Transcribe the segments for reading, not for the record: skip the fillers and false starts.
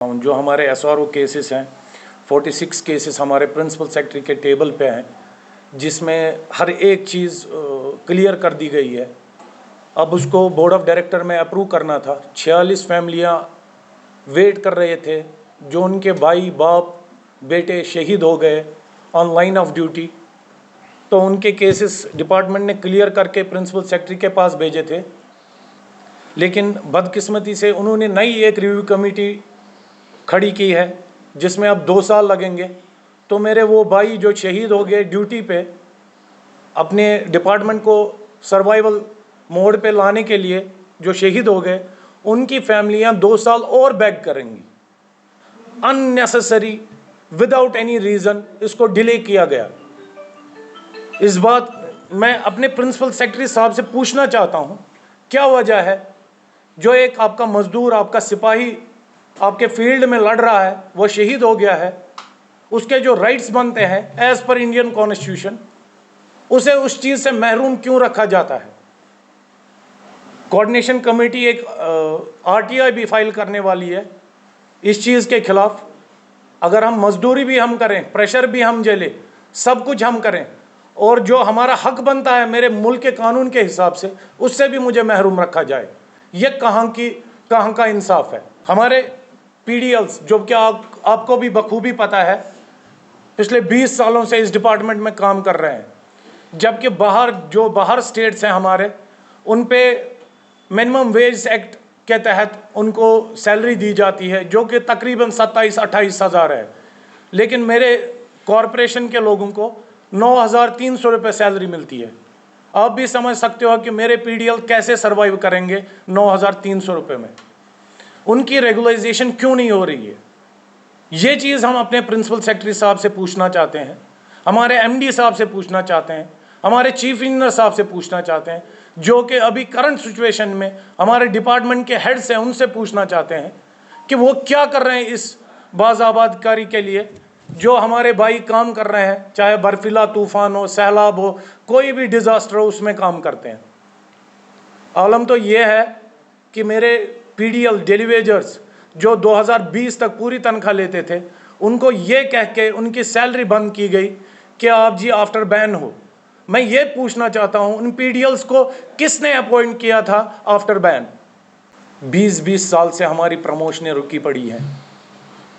जो हमारे SRO cases हैं, 46 केसेस हमारे प्रिंसिपल सेक्रेटरी के टेबल पे हैं, जिसमें हर एक चीज़ क्लियर कर दी गई है। अब उसको बोर्ड ऑफ डायरेक्टर में अप्रूव करना था। 46 फैमिलियाँ वेट कर रहे थे, जो उनके भाई बाप बेटे शहीद हो गए ऑन लाइन ऑफ ड्यूटी, तो उनके केसेस डिपार्टमेंट ने क्लियर करके प्रिंसिपल सेक्रेटरी के पास भेजे थे। लेकिन बदकिस्मती से उन्होंने नई एक रिव्यू कमेटी खड़ी की है, जिसमें अब 2 साल लगेंगे। तो मेरे वो भाई जो शहीद हो गए ड्यूटी पे, अपने डिपार्टमेंट को सर्वाइवल मोड पे लाने के लिए जो शहीद हो गए, उनकी फैमिलियां 2 साल और बैक करेंगी। अननेसेसरी, विदाउट एनी रीज़न इसको डिले किया गया। इस बात मैं अपने प्रिंसिपल सेक्रेटरी साहब से पूछना चाहता हूं, क्या वजह है जो एक आपका मजदूर, आपका सिपाही आपके फील्ड में लड़ रहा है, वो शहीद हो गया है, उसके जो राइट्स बनते हैं एज पर इंडियन कॉन्स्टिट्यूशन, उसे उस चीज़ से महरूम क्यों रखा जाता है? कोऑर्डिनेशन कमेटी एक आरटीआई भी फाइल करने वाली है इस चीज़ के खिलाफ। अगर हम मजदूरी भी हम करें, प्रेशर भी हम झेलें, सब कुछ हम करें, और जो हमारा हक बनता है मेरे मुल्क के कानून के हिसाब से, उससे भी मुझे महरूम रखा जाए, ये कहाँ का इंसाफ है? हमारे पीडीएल्स, जो कि आपको भी बखूबी पता है, पिछले 20 सालों से इस डिपार्टमेंट में काम कर रहे हैं, जबकि बाहर स्टेट्स हैं हमारे, उन पे मिनिमम वेज एक्ट के तहत उनको सैलरी दी जाती है, जो कि तकरीबन 27-28 हज़ार है। लेकिन मेरे कॉरपोरेशन के लोगों को 9,300 रुपये सैलरी मिलती है। आप भी समझ सकते हो कि मेरे पीडीएल कैसे सर्वाइव करेंगे 9,300 रुपये में। उनकी रेगुलराइजेशन क्यों नहीं हो रही है? ये चीज़ हम अपने प्रिंसिपल सेक्रेटरी साहब से पूछना चाहते हैं, हमारे एमडी साहब से पूछना चाहते हैं, हमारे चीफ इंजीनियर साहब से पूछना चाहते हैं, जो कि अभी करंट सिचुएशन में हमारे डिपार्टमेंट के हेड्स हैं, उनसे पूछना चाहते हैं कि वो क्या कर रहे हैं इस बाज़ाबादकारी के लिए। जो हमारे भाई काम कर रहे हैं, चाहे बर्फीला तूफान हो, सैलाब हो, कोई भी डिज़ास्टर हो, उसमें काम करते हैं। आलम तो ये है कि मेरे पीडीएल डेलीवेजर्स जो 2020 तक पूरी तनख्वाह लेते थे, उनको ये कह के उनकी सैलरी बंद की गई कि आप जी आफ्टर बैन हो। मैं ये पूछना चाहता हूं, उन पीडीएल्स को किसने अपॉइंट किया था आफ्टर बैन? 20 साल से हमारी प्रमोशनें रुकी पड़ी हैं।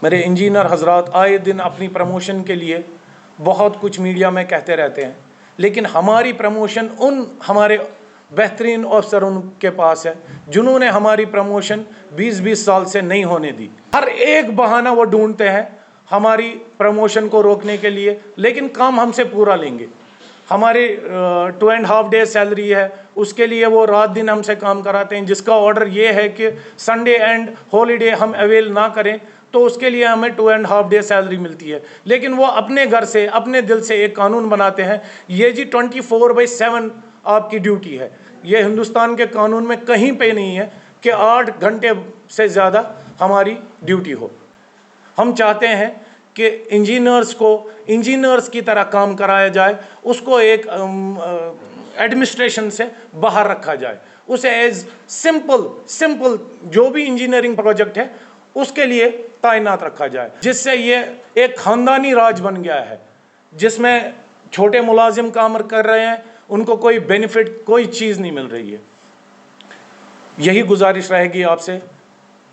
मेरे इंजीनियर हजरात आए दिन अपनी प्रमोशन के लिए बहुत कुछ मीडिया में कहते रहते हैं, लेकिन हमारी प्रमोशन उन हमारे बेहतरीन अफसरों के पास है जिन्होंने हमारी प्रमोशन 20 साल से नहीं होने दी। हर एक बहाना वो ढूंढते हैं हमारी प्रमोशन को रोकने के लिए, लेकिन काम हमसे पूरा लेंगे। हमारे 2.5 डे सैलरी है, उसके लिए वो रात दिन हमसे काम कराते हैं, जिसका ऑर्डर ये है कि संडे एंड हॉलीडे हम अवेल ना करें, तो उसके लिए हमें 2.5 डे सैलरी मिलती है। लेकिन वो अपने घर से, अपने दिल से एक कानून बनाते हैं, ये जी 24/7 आपकी ड्यूटी है। ये हिंदुस्तान के कानून में कहीं पे नहीं है कि 8 घंटे से ज़्यादा हमारी ड्यूटी हो। हम चाहते हैं कि इंजीनियर्स को इंजीनियर्स की तरह काम कराया जाए, उसको एक एडमिनिस्ट्रेशन से बाहर रखा जाए, उसे एज सिंपल जो भी इंजीनियरिंग प्रोजेक्ट है उसके लिए तैनात रखा जाए, जिससे ये एक ख़ानदानी राज बन गया है, जिसमें छोटे मुलाजिम काम कर रहे हैं, उनको कोई बेनिफिट, कोई चीज़ नहीं मिल रही है। यही गुजारिश रहेगी आपसे,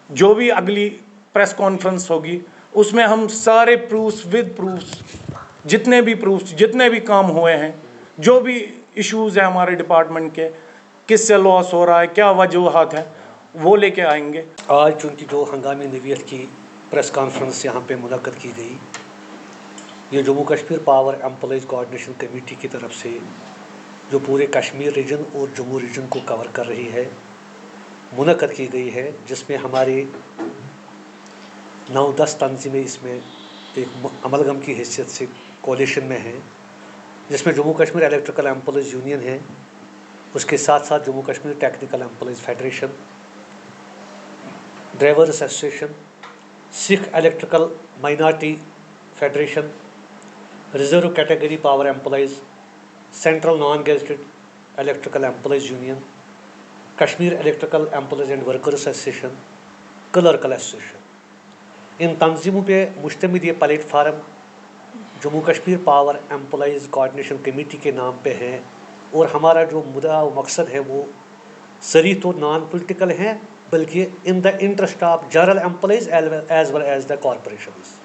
जो भी अगली प्रेस कॉन्फ्रेंस होगी उसमें हम सारे प्रूफ्स विद प्रूफ्स, जितने भी काम हुए हैं, जो भी इश्यूज़ हैं हमारे डिपार्टमेंट के, किससे लॉस हो रहा है, क्या वजूहात हैं, वो लेके आएंगे। आज चूँकि जो हंगामी नवीयत की प्रेस कॉन्फ्रेंस यहाँ पे मुनक़्क़द की गई, ये Jammu Kashmir power employees coordination committee की तरफ से जो पूरे कश्मीर रीजन और जम्मू रीजन को कवर कर रही है, मुनक़्क़द की गई है, जिसमें हमारे 9-10 तंजीमें इसमें एक अमलगम की हैसियत से कोalition में हैं, जिसमें Jammu Kashmir electrical employees union है, उसके साथ साथ Jammu Kashmir technical employees federation, drivers association, Sikh electrical minority federation, reserve category power employees, central non gazetted electrical employees union, Kashmir electrical employees and workers association, clerical association. इन तंजीमों पे मुश्तमिल ये platform Jammu Kashmir power employees coordination committee के नाम पे है, और हमारा जो मुद्दा व मकसद है वो सरी तो नॉन पॉलिटिकल है, बल्कि in the interest of general employees as well as the corporations.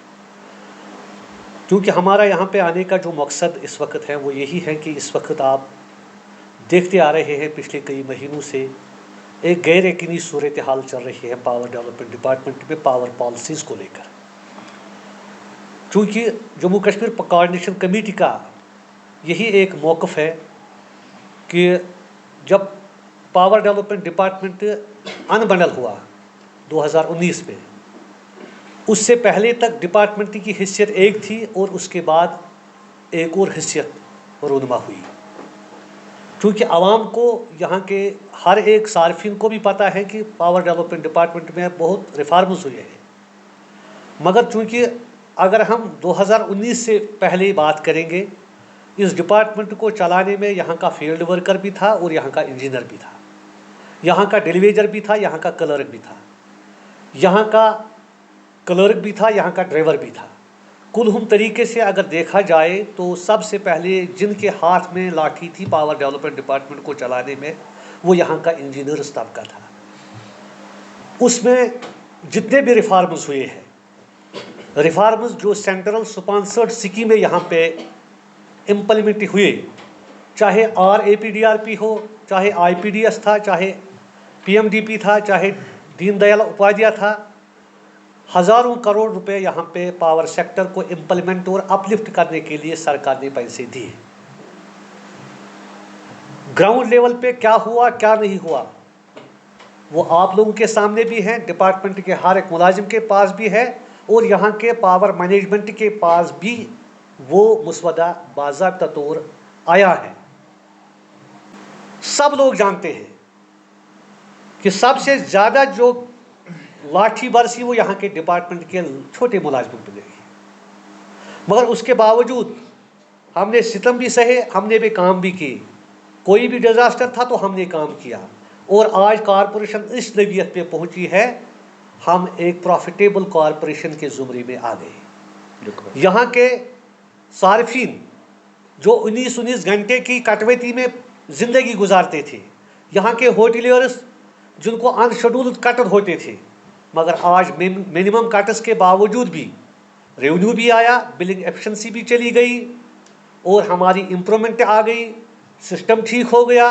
क्योंकि हमारा यहाँ पे आने का जो मकसद इस वक्त है वो यही है कि इस वक्त आप देखते आ रहे हैं पिछले कई महीनों से एक गैर यकीनी सूरत हाल चल रही है पावर डेवलपमेंट डिपार्टमेंट में पावर पॉलिसीज़ को लेकर। क्योंकि जम्मू कश्मीर कोऑर्डिनेशन कमेटी का यही एक मौक़िफ़ है कि जब पावर डेवलपमेंट डिपार्टमेंट अनबंडल हुआ 2019 में, उससे पहले तक डिपार्टमेंट की हैसियत एक थी और उसके बाद एक और हैसियत रूनुमा हुई। क्योंकि आवाम को, यहाँ के हर एक सार्फिन को भी पता है कि पावर डेवलपमेंट डिपार्टमेंट में बहुत रिफॉर्म्स हुए हैं, मगर चूँकि अगर हम 2019 से पहले बात करेंगे, इस डिपार्टमेंट को चलाने में यहाँ का फील्ड वर्कर भी था और यहाँ का इंजीनियर भी था, यहाँ का डेलीवेजर भी था, यहाँ का क्लर्क भी था, यहाँ का क्लर्क भी था, यहाँ का ड्राइवर भी था। कुलहुम तरीके से अगर देखा जाए तो सबसे पहले जिनके हाथ में लाठी थी पावर डेवलपमेंट डिपार्टमेंट को चलाने में, वो यहाँ का इंजीनियर स्टाफ का था। उसमें जितने भी रिफॉर्म्स हुए हैं, रिफॉर्म्स जो सेंट्रल स्पॉन्सर्ड स्कीमें यहाँ पे इम्प्लीमेंट हुए, चाहे RAPDRP हो, चाहे IPDS था, चाहे PMDP था, चाहे दीनदयाल उपाध्याय था, हज़ारों करोड़ रुपए यहाँ पे पावर सेक्टर को इम्प्लीमेंट और अपलिफ्ट करने के लिए सरकार ने पैसे दिए। ग्राउंड लेवल पे क्या हुआ क्या नहीं हुआ वो आप लोगों के सामने भी है, डिपार्टमेंट के हर एक मुलाजिम के पास भी है, और यहाँ के पावर मैनेजमेंट के पास भी वो मुसवदा बाज़ाब्ता तौर आया है। सब लोग जानते हैं कि सबसे ज़्यादा जो लाठी बरसी वो यहाँ के डिपार्टमेंट के छोटे मुलाजिमों पर लगी, मगर उसके बावजूद हमने सितम भी सहे, हमने भी काम भी किए। कोई भी डिज़ास्टर था तो हमने काम किया, और आज कॉरपोरेशन इस नवीयत पे पहुँची है, हम एक प्रॉफिटेबल कॉरपोरेशन के ज़ुमरे में आ गए। यहाँ के सार्फिन जो 19 घंटे की कटवती में ज़िंदगी गुजारते थे, यहाँ के होटलियर्स जिनको अनशेड्यूल्ड कटर होते थे, मगर आज मिनिमम कट्स के बावजूद भी रेवेन्यू भी आया, बिलिंग एफिशिएंसी भी चली गई, और हमारी इम्प्रूवमेंट आ गई, सिस्टम ठीक हो गया,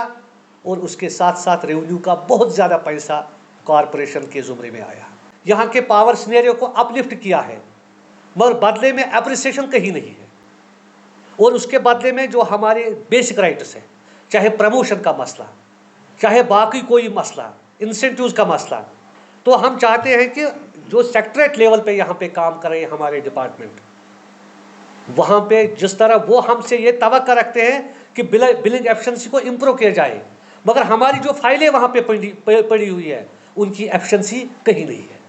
और उसके साथ साथ रेवेन्यू का बहुत ज़्यादा पैसा कॉरपोरेशन के ज़ुमरे में आया। यहाँ के पावर सिनेरियो को अपलिफ्ट किया है, मगर बदले में एप्रिसिएशन कहीं नहीं है। और उसके बदले में जो हमारे बेसिक राइट्स हैं, चाहे प्रमोशन का मसला, चाहे बाकी कोई मसला, इंसेंटिव्स का मसला, तो हम चाहते हैं कि जो सेक्टरेट लेवल पे यहाँ पे काम कर रहे हैं हमारे डिपार्टमेंट, वहाँ पे जिस तरह वो हमसे ये तवक्को रखते हैं कि बिलिंग एफिशिएंसी को इम्प्रूव किया जाए, मगर हमारी जो फाइलें वहाँ पे पड़ी हुई है उनकी एफिशिएंसी कहीं नहीं है।